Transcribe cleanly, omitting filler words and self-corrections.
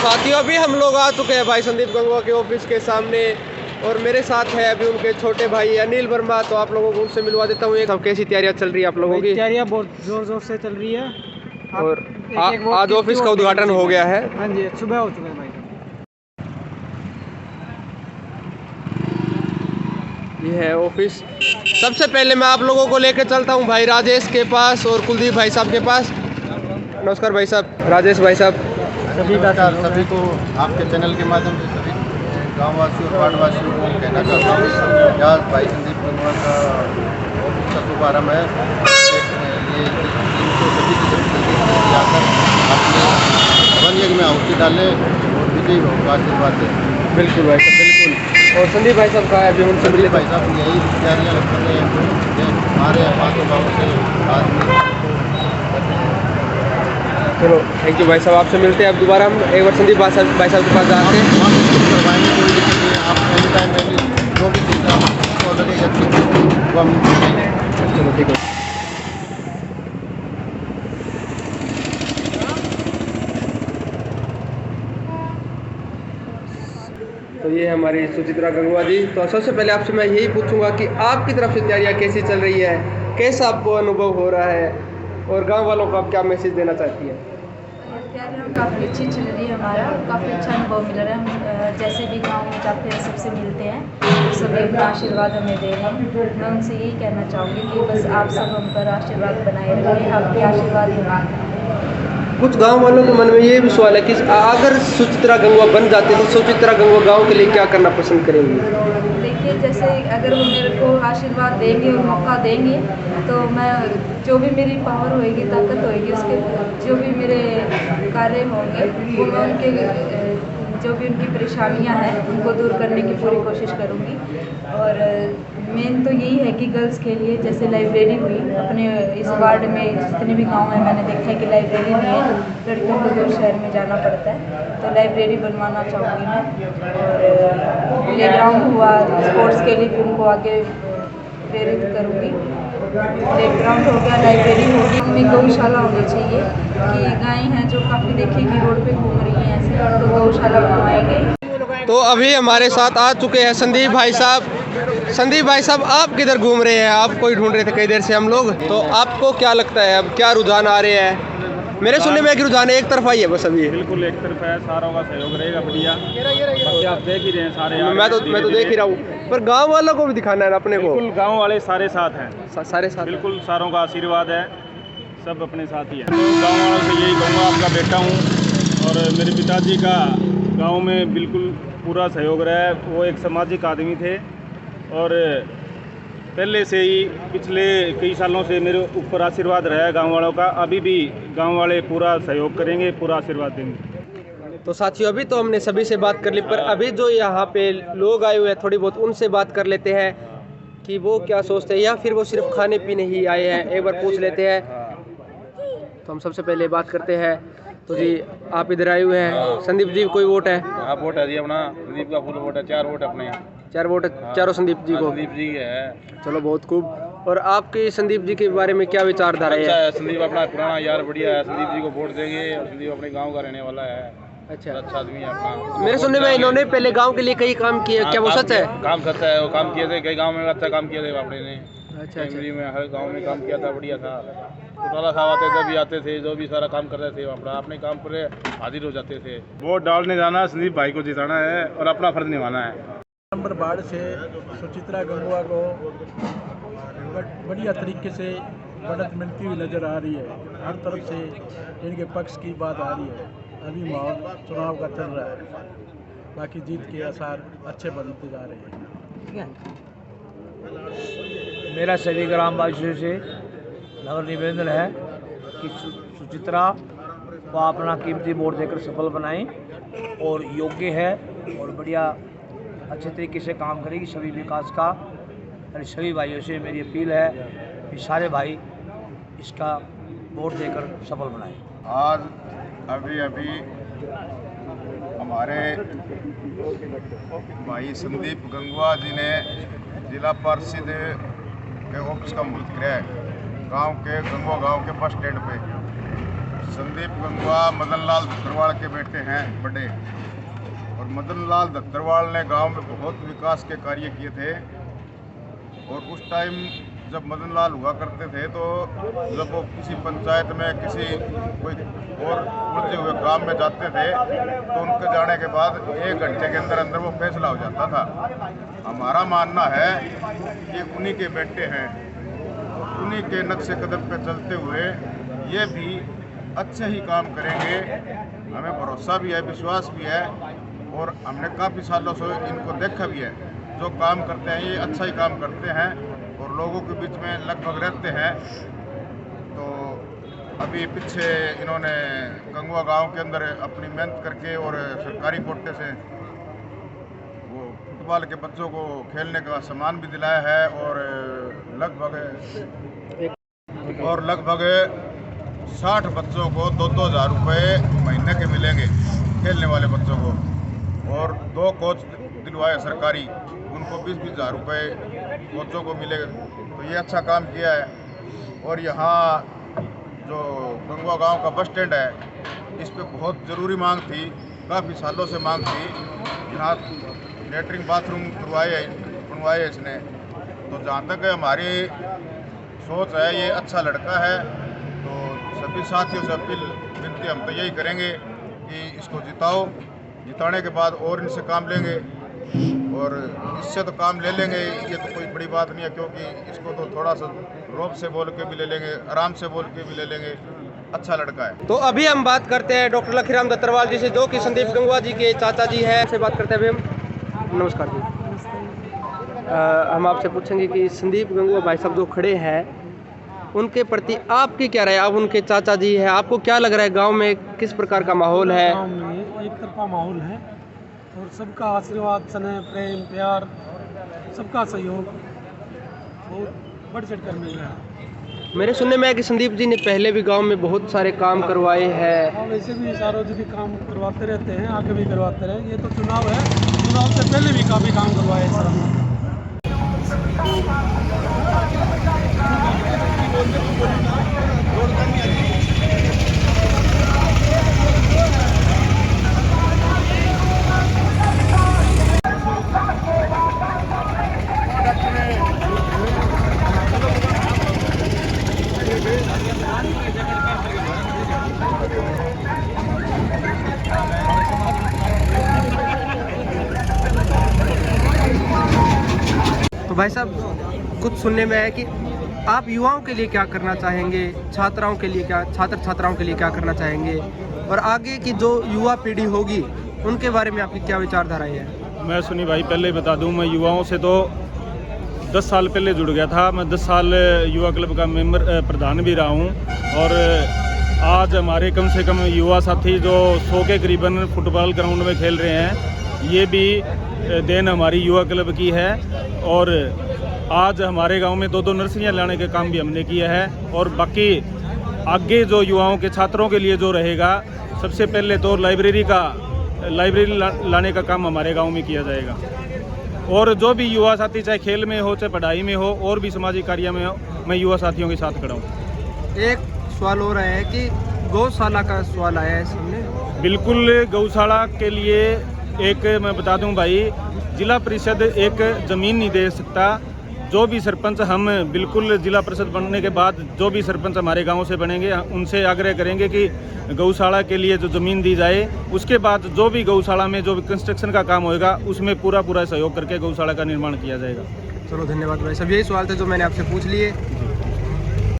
साथियों अभी हम लोग आ चुके हैं भाई संदीप गंगवा के ऑफिस के सामने और मेरे साथ है अभी उनके छोटे भाई अनिल वर्मा। तो आप लोगों को उनसे मिलवा देता हूँ। सब कैसी तैयारियां चल रही है आप लोगों की? तैयारियां बहुत जोर जोर से चल रही है और आज ऑफिस का उद्घाटन हो गया है। हाँ जी, सुबह हो चुका है भाई। ये है ऑफिस। सबसे पहले मैं आप लोगों को लेकर चलता हूँ भाई राजेश के पास और कुलदीप भाई साहब के पास। नमस्कार भाई साहब, राजेश भाई साहब। सभी को आपके चैनल के माध्यम से सभी गाँववासियों और वार्डवासियों को कहना चाहता हूँ आज भाई संदीप गंगवा का ऑफिस का शुभारम्भ है। ये इनको सभी की जल्दी जाकर अपने वन यज्ञ में आहुति डालें और विजयी होगा आशीर्वाद दें। बिल्कुल भाई साहब, बिल्कुल। और संदीप भाई साहब का है अभी उनसे मिले भाई साहब यही तैयारियाँ कर रहे हैं हमारे पाँचों गाँव से आदमी। चलो थैंक यू भाई साहब, आपसे मिलते हैं अब दोबारा। हम एक बार संदीप भाई साहब के पास जाते हैं। करवाएंगे कोई दिक्कत नहीं, आप एनी टाइम जो भी चीज़ आपको लगेगा वो हम देंगे। चलो ठीक है। तो ये है हमारी सुचित्रा गंगवा जी। तो सबसे पहले आपसे मैं यही पूछूंगा कि आपकी तरफ से तैयारियां कैसी चल रही है, कैसा आपको अनुभव हो रहा है और गांव वालों को आप क्या मैसेज देना चाहती हैं? तैयारियाँ काफ़ी अच्छी चल रही है हमारा, काफ़ी अच्छा अनुभव मिल रहा है। हम जैसे भी गांव में जाते हैं सबसे मिलते हैं, सभी अपना आशीर्वाद हमें दे रहे हैं। मैं उनसे यही कहना चाहूँगी कि बस आप सब हम पर आशीर्वाद बनाए रखें, आपके आशीर्वाद ही। कुछ गांव वालों के मन में ये भी सवाल है कि अगर सुचित्रा गंगवा बन जाती तो सुचित्रा गंगवा गांव के लिए क्या करना पसंद करेंगी? देखिए, जैसे अगर वो मेरे को आशीर्वाद देंगे और मौका देंगे तो मैं जो भी मेरी पावर होएगी, ताकत होएगी, उसके जो भी मेरे कार्य होंगे वो मैं उनके जो भी उनकी परेशानियां हैं उनको दूर करने की पूरी कोशिश करूंगी। और मेन तो यही है कि गर्ल्स के लिए जैसे लाइब्रेरी हुई अपने इस वार्ड में, जितने भी गांव हैं मैंने देखा है कि लाइब्रेरी नहीं है, लड़कियों को दूर शहर में जाना पड़ता है, तो लाइब्रेरी बनवाना चाहूँगी मैं। और प्ले ग्राउंड हुआ, स्पोर्ट्स के लिए भी उनको आगे प्रेरित करूँगी। प्ले ग्राउंड हो गया, लाइब्रेरी होगी, उनमें गौशाला होनी चाहिए कि गायें हैं जो काफ़ी देखेगी रोड पे घूम रही हैं ऐसे, तो गौशाला बनवाएंगे। तो अभी हमारे साथ आ चुके हैं संदीप भाई साहब। संदीप भाई साहब, आप किधर घूम रहे हैं? आपको ही ढूंढ रहे थे कई देर से हम लोग। तो आपको क्या लगता है अब क्या रुझान आ रहे हैं? मेरे सुनने में कि रुझान एक तरफा ही है बस अभी। बिल्कुल एक तरफा है, सारों का सहयोग रहेगा बढ़िया। बाकी आप देख ही रहे हैं सारे। मैं तो देख ही रहा हूँ, पर गांव वालों को भी दिखाना है अपने को। बिल्कुल गांव वाले सारे साथ हैं, सारे साथ बिल्कुल सारों का आशीर्वाद है, सब अपने साथ ही है। तो गाँव वालों से यही कहूँगा, आपका बेटा हूँ और मेरे पिताजी का गाँव में बिल्कुल पूरा सहयोग रहा है। वो एक सामाजिक आदमी थे और पहले से ही पिछले कई सालों से मेरे ऊपर आशीर्वाद रहा है गांव वालों का। अभी भी गांव वाले पूरा सहयोग करेंगे, पूरा आशीर्वाद देंगे। तो साथियों अभी तो हमने सभी से बात कर ली, पर अभी जो यहाँ पे लोग आए हुए हैं थोड़ी बहुत उनसे बात कर लेते हैं कि वो क्या सोचते हैं, या फिर वो सिर्फ खाने पीने ही आए हैं, एक बार पूछ लेते हैं। तो हम सबसे पहले बात करते हैं। तो जी आप इधर आए हुए हैं, संदीप जी कोई वोट है? हाँ वोट है जी अपना, संदीप का फुल वोट है, 4 वोट अपने यहाँ। 4 वोट है, चारों संदीप जी को? संदीप जी है। चलो बहुत खूब। और आपकी संदीप जी के बारे में क्या विचारधारा है? संदीप अपना पुराना यार बढ़िया है, संदीप जी को वोट देंगे और संदीप अपने गांव का रहने वाला है। अच्छा आदमी है अपना। मेरे सुनने में इन्होंने पहले गांव के लिए कई काम किए, क्या वो सच है? काम सच है, वो काम किए थे कई गांव में, अच्छा काम किए थे आपने ने। अच्छा में हर गांव में काम किया था, बढ़िया था। घोटाला साहब आते थे, भी आते थे, जो भी सारा काम करते थे अपने काम पर हाजिर हो जाते थे। वोट डालने जाना, संदीप भाई को जिताना है और अपना फर्ज निभाना है। नंबर वार्ड से सुचित्रा गंगवा को बढ़िया तरीके से बढ़त मिलती हुई नज़र आ रही है। हर तरफ से इनके पक्ष की बात आ रही है। अभी माहौल चुनाव का चल रहा है, बाकी जीत के आसार अच्छे बनते जा रहे हैं। मेरा सभी ग्रामवासियों से नगर निवेदन है कि सुचित्रा को अपना कीमती वोट देकर सफल बनाएं और योग्य है और बढ़िया अच्छे तरीके से काम करेगी सभी विकास का। मेरे सभी भाइयों से मेरी अपील है कि सारे भाई इसका वोट देकर सफल बनाएं। आज अभी हमारे भाई संदीप गंगवा जी ने जिला परिषद के ऑफिस का मुहूर्त किया है, गांव के गंगवा गांव के बस स्टैंड पे। संदीप गंगवा मदन लाल धत्तरवाल के बेटे हैं बड़े, और मदन लाल धत्तरवाल ने गांव में बहुत विकास के कार्य किए थे। और उस टाइम जब मदन लाल हुआ करते थे तो जब वो किसी पंचायत में किसी कोई और उलझे हुए काम में जाते थे तो उनके जाने के बाद 1 घंटे के अंदर अंदर वो फैसला हो जाता था। हमारा मानना है कि उन्हीं के बेटे हैं, उन्हीं के नक्शे कदम पे चलते हुए ये भी अच्छे ही काम करेंगे। हमें भरोसा भी है, विश्वास भी है, और हमने काफ़ी सालों से इनको देखा भी है। जो काम करते हैं ये अच्छा ही काम करते हैं और लोगों के बीच में लगभग रहते हैं। तो अभी पीछे इन्होंने गंगवा गांव के अंदर अपनी मेहनत करके और सरकारी कोटे से वो फुटबॉल के बच्चों को खेलने का सामान भी दिलाया है, और लगभग 60 बच्चों को 2-2 हज़ार रुपये महीने के मिलेंगे खेलने वाले बच्चों को, और 2 कोच दिलवाए सरकारी, उनको 20-20 हज़ार रुपये कोचों को मिलेगा। तो ये अच्छा काम किया है। और यहाँ जो गंगवा गांव का बस स्टैंड है, इस पे बहुत ज़रूरी मांग थी, काफ़ी सालों से मांग थी। यहाँ लेटरिन बाथरूम बनवाए इसने। तो जहाँ तक हमारी सोच है, ये अच्छा लड़का है। तो सभी साथियों से अपील विनती हम तो यही करेंगे कि इसको जिताओ, जिताने के बाद और इनसे काम लेंगे, और इससे तो काम ले लेंगे, ये तो कोई बड़ी बात नहीं है, क्योंकि इसको तो थोड़ा सा रोब से बोल के भी ले लेंगे, आराम से बोल के भी ले लेंगे। अच्छा लड़का है। तो अभी हम बात करते हैं डॉक्टर लखीराम दत्तरवाल जी से, जो कि संदीप गंगवा जी के चाचा जी हैं। से बात करते हैं अभी हम। नमस्कार जी। हम आपसे पूछेंगे कि संदीप गंगवा भाई साहब जो खड़े हैं, उनके प्रति आपकी क्या राय है? अब उनके चाचा जी हैं, आपको क्या लग रहा है गांव में किस प्रकार का माहौल है? गांव में एक तरफा माहौल है और सबका आशीर्वाद, स्नेह, प्रेम, प्यार, सबका सहयोग बहुत बढ़ चढ़ कर मिल रहा है। मेरे सुनने में है कि संदीप जी ने पहले भी गांव में बहुत सारे काम करवाए हैं। और वैसे भी सार्वजनिक काम करवाते रहते हैं, आगे भी करवाते रहे। ये तो चुनाव है, चुनाव से पहले भी काफ़ी काम करवाए सर। तो भाई साहब, कुछ सुनने में है कि आप युवाओं के लिए क्या करना चाहेंगे, छात्राओं के लिए क्या, छात्राओं के लिए क्या करना चाहेंगे, और आगे की जो युवा पीढ़ी होगी उनके बारे में आपकी क्या विचारधारा है? मैं सुनी भाई, पहले बता दूं, मैं युवाओं से तो 10 साल पहले जुड़ गया था। मैं 10 साल युवा क्लब का मेंबर प्रधान भी रहा हूं, और आज हमारे कम से कम युवा साथी जो 100 के करीबन फुटबॉल ग्राउंड में खेल रहे हैं, ये भी देन हमारी युवा क्लब की है। और आज हमारे गांव में 2-2 नर्सरियां लाने का काम भी हमने किया है। और बाकी आगे जो युवाओं के, छात्रों के लिए जो रहेगा, सबसे पहले तो लाइब्रेरी लाने का काम हमारे गांव में किया जाएगा। और जो भी युवा साथी, चाहे खेल में हो, चाहे पढ़ाई में हो, और भी सामाजिक कार्य में हो, मैं युवा साथियों के साथ खड़ा हूँ। एक सवाल हो रहा है कि गौशाला का सवाल आया है सामने। बिल्कुल, गौशाला के लिए एक मैं बता दूं भाई, जिला परिषद एक ज़मीन नहीं दे सकता। जो भी सरपंच, हम बिल्कुल जिला परिषद बनने के बाद जो भी सरपंच हमारे गांव से बनेंगे, उनसे आग्रह करेंगे कि गौशाला के लिए जो ज़मीन दी जाए। उसके बाद जो भी गौशाला में जो भी कंस्ट्रक्शन का काम होएगा, उसमें पूरा सहयोग करके गौशाला का निर्माण किया जाएगा। चलो, धन्यवाद भाई साहब। यही सवाल थे जो मैंने आपसे पूछ लिए।